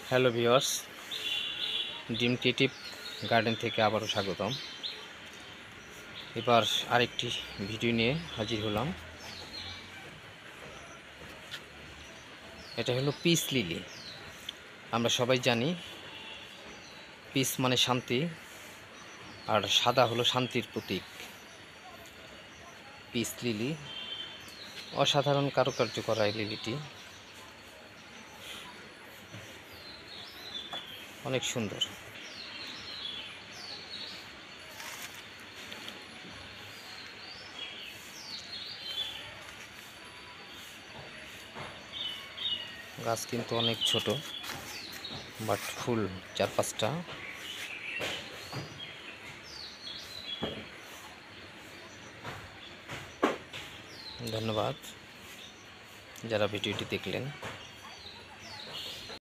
Hello viewers, dream creative garden থেকে আবারও স্বাগতম। এবার আরেকটি ভিডিও নিয়ে হাজির হলাম। এটা হলো পিস লিলি। আমরা সবাই জানি পিস মানে শান্তি, আর সাদা হলো শান্তির প্রতীক। পিস লিলি অসাধারণ কারুকার্য করা এই লিলিটি, অনেক সুন্দর। গাছ কিন্তু অনেক ছোট, বাট ফুল 4-5টা। ধন্যবাদ যারা ভিডিওটি দেখলেন।